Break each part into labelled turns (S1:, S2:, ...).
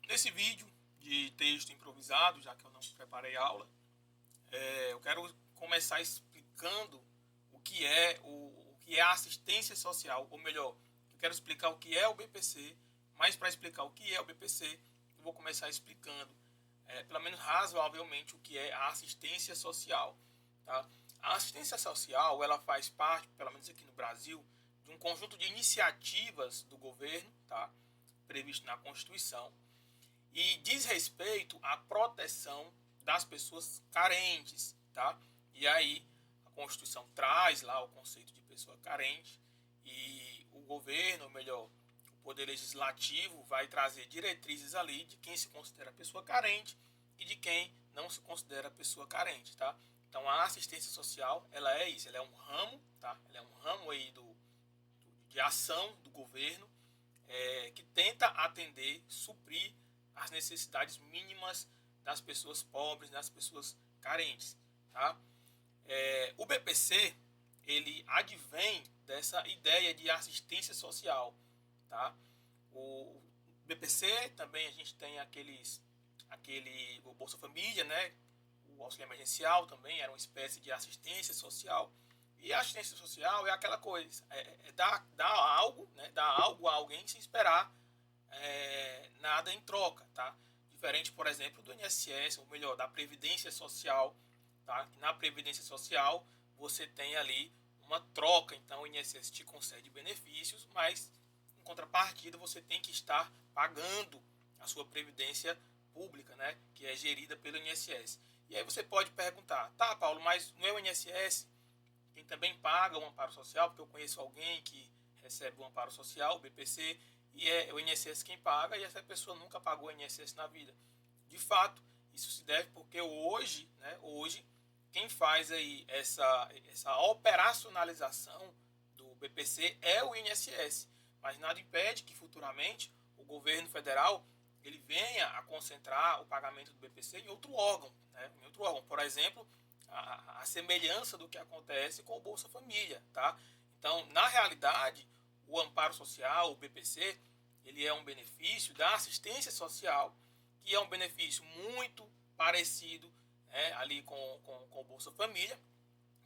S1: Nesse vídeo de texto improvisado, já que eu não preparei aula, eu quero começar explicando o que é a assistência social, ou melhor, eu quero explicar o que é o BPC, mas para explicar o que é o BPC, eu vou começar explicando, pelo menos razoavelmente, o que é a assistência social. Tá? A assistência social, ela faz parte, pelo menos aqui no Brasil, de um conjunto de iniciativas do governo, tá? Previsto na Constituição, e diz respeito à proteção das pessoas carentes, tá? E aí a Constituição traz lá o conceito de pessoa carente e o governo, ou melhor, o Poder Legislativo vai trazer diretrizes ali de quem se considera pessoa carente e de quem não se considera pessoa carente, tá? Então a assistência social, ela é isso, ela é um ramo, tá? Ela é um ramo aí de ação do governo que tenta atender, suprir as necessidades mínimas das pessoas pobres, das pessoas carentes. Tá? O BPC ele advém dessa ideia de assistência social. Tá? O BPC também a gente tem o Bolsa Família, né? O auxílio emergencial também era uma espécie de assistência social. E a assistência social é aquela coisa, dar algo, né, dar algo a alguém sem esperar nada em troca, tá? Diferente, por exemplo, do INSS, ou melhor, da Previdência Social, tá? Na Previdência Social você tem ali uma troca, então o INSS te concede benefícios, mas em contrapartida você tem que estar pagando a sua previdência pública, né, que é gerida pelo INSS. E aí você pode perguntar, tá, Paulo, mas não é o INSS quem também paga o amparo social, porque eu conheço alguém que recebe o amparo social, o BPC, e é o INSS quem paga, e essa pessoa nunca pagou o INSS na vida. De fato, isso se deve porque hoje, né, hoje quem faz aí essa operacionalização do BPC é o INSS, mas nada impede que futuramente o governo federal ele venha a concentrar o pagamento do BPC em outro órgão, né? Em outro órgão. Por exemplo, a semelhança do que acontece com o Bolsa Família, tá? Então, na realidade, o amparo social, o BPC, ele é um benefício da assistência social, que é um benefício muito parecido ali com o Bolsa Família,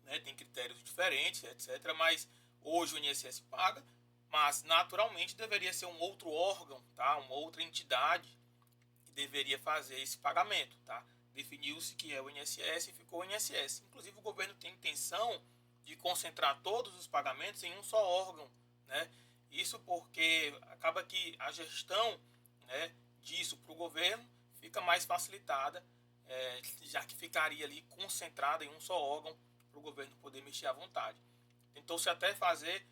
S1: né? Tem critérios diferentes, etc. Mas hoje o INSS paga, mas naturalmente deveria ser um outro órgão, tá? Uma outra entidade que deveria fazer esse pagamento, tá? Definiu-se que é o INSS e ficou o INSS. Inclusive o governo tem intenção de concentrar todos os pagamentos em um só órgão, né? Isso porque acaba que a gestão, né, disso para o governo fica mais facilitada, já que ficaria ali concentrada em um só órgão para o governo poder mexer à vontade. Tentou-se até fazer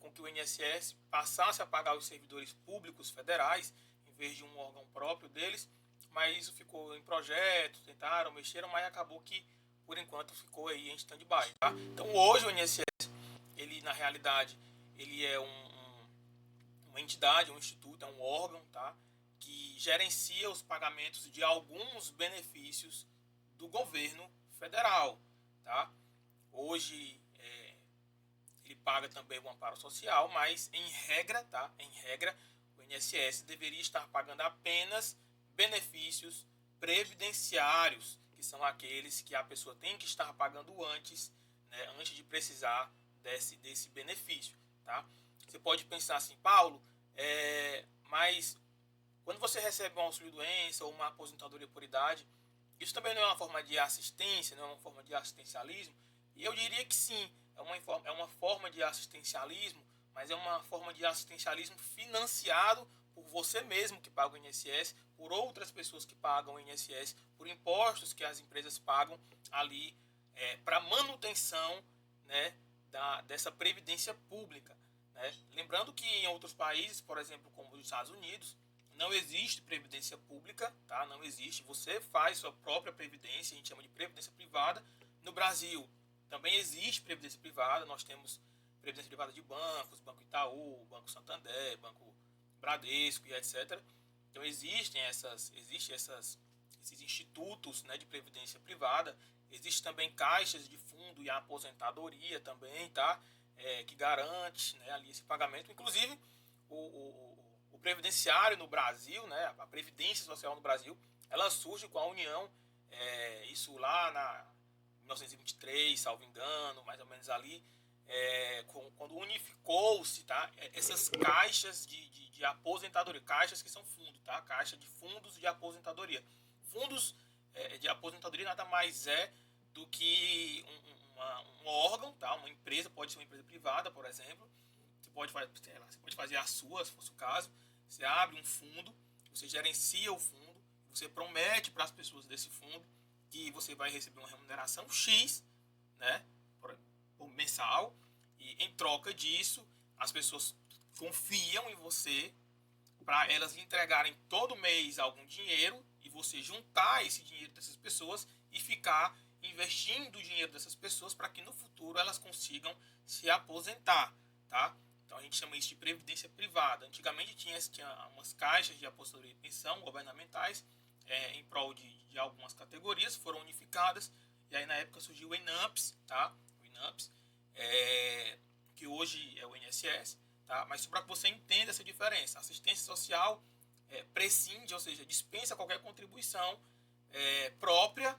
S1: com que o INSS passasse a pagar os servidores públicos federais em vez de um órgão próprio deles, mas isso ficou em projeto, tentaram, mexeram, mas acabou que por enquanto ficou aí em stand-by. Tá? Então hoje o INSS, ele na realidade, ele é uma entidade, um instituto, é um órgão, tá? Que gerencia os pagamentos de alguns benefícios do governo federal, tá? Hoje ele paga também o amparo social, mas em regra, tá? Em regra, o INSS deveria estar pagando apenas benefícios previdenciários, que são aqueles que a pessoa tem que estar pagando antes, né, antes de precisar desse benefício, tá? Você pode pensar assim, Paulo, mas quando você recebe um auxílio-doença ou uma aposentadoria por idade, isso também não é uma forma de assistência, não é uma forma de assistencialismo? E eu diria que sim, é uma forma de assistencialismo, mas é uma forma de assistencialismo financiado por você mesmo que paga o INSS, por outras pessoas que pagam o INSS, por impostos que as empresas pagam ali para manutenção, né, dessa previdência pública. Né? Lembrando que em outros países, por exemplo, como os Estados Unidos, não existe previdência pública, tá? Não existe. Você faz sua própria previdência, a gente chama de previdência privada. No Brasil também existe previdência privada. Nós temos previdência privada de bancos, Banco Itaú, Banco Santander, Banco Bradesco e etc. Então esses institutos, né, de previdência privada. Existem também caixas de fundo e aposentadoria também, tá? Que garante, né, ali esse pagamento. Inclusive o o previdenciário no Brasil, né, a previdência social no Brasil, ela surge com a União, isso lá na 1923, salvo engano, mais ou menos ali, quando unificou-se, tá, essas caixas de aposentadoria, caixas que são fundos, tá, caixa de fundos de aposentadoria. Fundos de aposentadoria nada mais é do que um órgão, tá, uma empresa, pode ser uma empresa privada, por exemplo, você pode fazer a sua, se fosse o caso, você abre um fundo, você gerencia o fundo, você promete para as pessoas desse fundo que você vai receber uma remuneração X, né, por mensal, e em troca disso, as pessoas confiam em você para elas lhe entregarem todo mês algum dinheiro e você juntar esse dinheiro dessas pessoas e ficar investindo o dinheiro dessas pessoas para que no futuro elas consigam se aposentar, tá? Então a gente chama isso de previdência privada. Antigamente tinha umas caixas de aposentadoria e pensão governamentais em prol de algumas categorias, foram unificadas, e aí na época surgiu o ENAPS, tá? O ENAPS, que hoje é o INSS, tá? Mas só para que você entenda essa diferença, a assistência social prescinde, ou seja, dispensa qualquer contribuição própria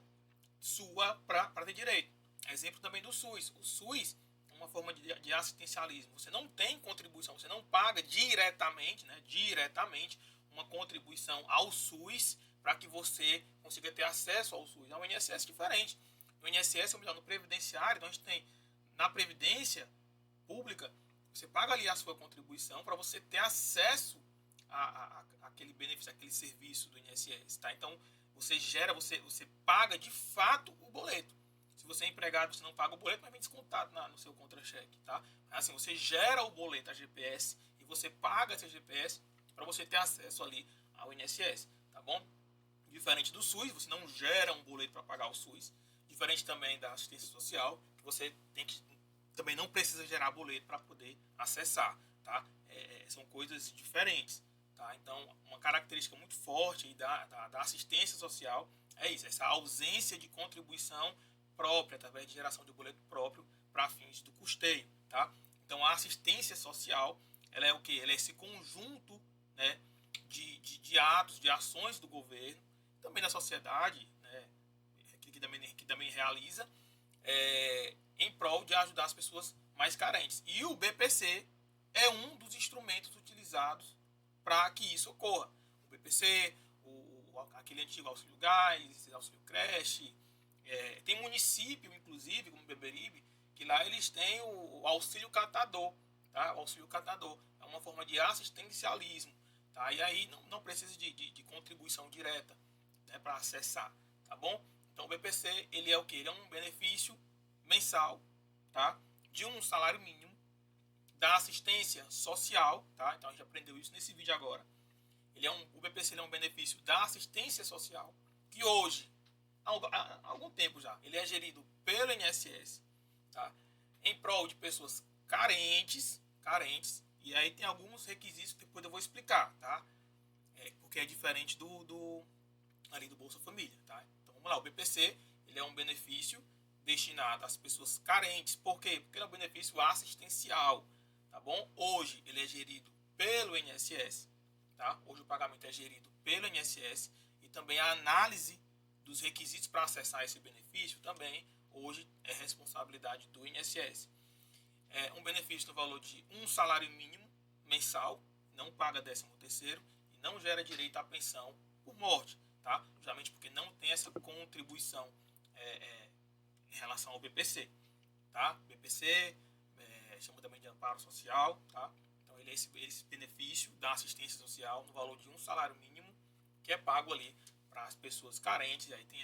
S1: sua para ter direito. Exemplo também do SUS. O SUS é uma forma de assistencialismo. Você não tem contribuição, você não paga diretamente, né, uma contribuição ao SUS para que você consiga ter acesso ao SUS. O INSS é diferente. No INSS, ou melhor, no previdenciário, então a gente tem na previdência pública, você paga ali a sua contribuição para você ter acesso àquele benefício, àquele serviço do INSS, tá? Então, você paga de fato o boleto. Se você é empregado, você não paga o boleto, mas vem descontado no seu contra-cheque, tá? Assim, você gera o boleto, a GPS, e você paga esse GPS para você ter acesso ali ao INSS, tá bom? Diferente do SUS, você não gera um boleto para pagar o SUS. Diferente também da assistência social, que você também não precisa gerar boleto para poder acessar, tá? São coisas diferentes, tá? Então, uma característica muito forte da assistência social é isso, essa ausência de contribuição própria, através de geração de boleto próprio para fins do custeio, tá? Então, a assistência social, ela é o quê? Ela é esse conjunto, né, de atos, de ações do governo, também da sociedade, né, que também realiza, em prol de ajudar as pessoas mais carentes. E o BPC é um dos instrumentos utilizados para que isso ocorra. O BPC, aquele antigo auxílio gás, auxílio creche, tem município, inclusive, como Beberibe, que lá eles têm o auxílio catador, tá? O auxílio catador é uma forma de assistencialismo, tá? E aí não precisa de contribuição direta, né, para acessar, tá bom? Então o BPC, ele é o que? Ele é um benefício mensal, tá? De um salário mínimo, da assistência social, tá? Então a gente aprendeu isso nesse vídeo agora. O BPC ele é um benefício da assistência social, que hoje, há algum tempo já, ele é gerido pelo INSS, tá? Em prol de pessoas carentes, e aí tem alguns requisitos que depois eu vou explicar, tá? Porque é diferente ali do Bolsa Família, tá? Então vamos lá, o BPC, ele é um benefício destinado às pessoas carentes. Por quê? Porque ele é um benefício assistencial, tá bom? Hoje ele é gerido pelo INSS, tá? Hoje o pagamento é gerido pelo INSS e também a análise dos requisitos para acessar esse benefício também hoje é responsabilidade do INSS. É um benefício no valor de um salário mínimo mensal, não paga 13º e não gera direito à pensão por morte, tá? Justamente porque não tem essa contribuição em relação ao BPC, tá? BPC chama também de amparo social, tá? Então ele é esse benefício da assistência social no valor de um salário mínimo que é pago ali para as pessoas carentes. E aí tem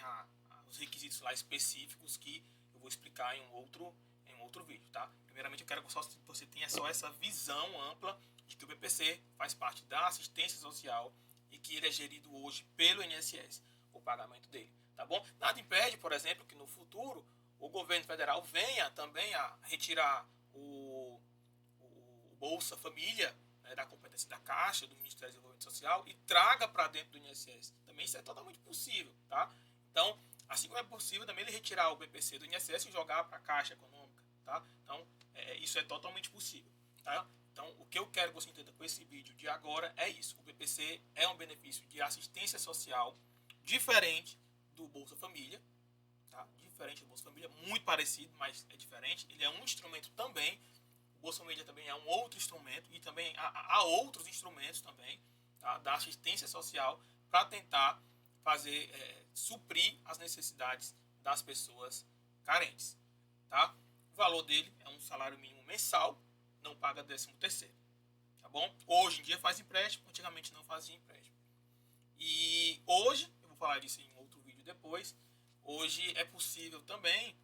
S1: os requisitos lá específicos que eu vou explicar em um outro vídeo, tá? Primeiramente eu quero que você tenha só essa visão ampla de que o BPC faz parte da assistência social e que ele é gerido hoje pelo INSS, o pagamento dele, tá bom? Nada impede, por exemplo, que no futuro o governo federal venha também a retirar o Bolsa Família, né, da competência da Caixa, do Ministério do Desenvolvimento Social, e traga para dentro do INSS. Também isso é totalmente possível, tá? Então, assim como é possível também ele retirar o BPC do INSS e jogar para a Caixa Econômica, tá? Então, isso é totalmente possível, tá? Então, o que eu quero que você entenda com esse vídeo de agora é isso. O BPC é um benefício de assistência social diferente do Bolsa Família. Tá? Diferente do Bolsa Família, muito parecido, mas é diferente. Ele é um instrumento também. O Bolsa Família também é um outro instrumento. E também há outros instrumentos também, tá? Da assistência social para tentar fazer, suprir as necessidades das pessoas carentes. Tá? O valor dele é um salário mínimo mensal, não paga 13º, tá bom? Hoje em dia faz empréstimo, antigamente não fazia empréstimo. E hoje, eu vou falar disso em outro vídeo depois, hoje é possível também,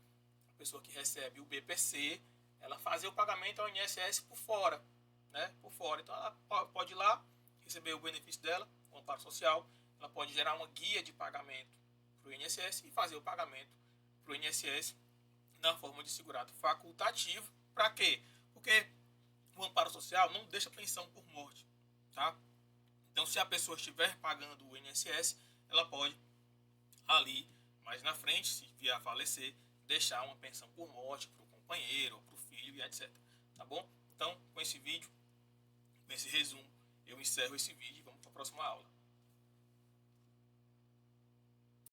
S1: a pessoa que recebe o BPC, ela fazer o pagamento ao INSS por fora, né? Por fora. Então ela pode ir lá, receber o benefício dela, o amparo social, ela pode gerar uma guia de pagamento para o INSS e fazer o pagamento para o INSS na forma de segurado facultativo. Para quê? Porque o amparo social não deixa pensão por morte, tá? Então, se a pessoa estiver pagando o INSS, ela pode ali, mais na frente, se vier a falecer, deixar uma pensão por morte para o companheiro, ou para o filho e etc. Tá bom? Então, com esse vídeo, nesse resumo, eu encerro esse vídeo e vamos para a próxima aula.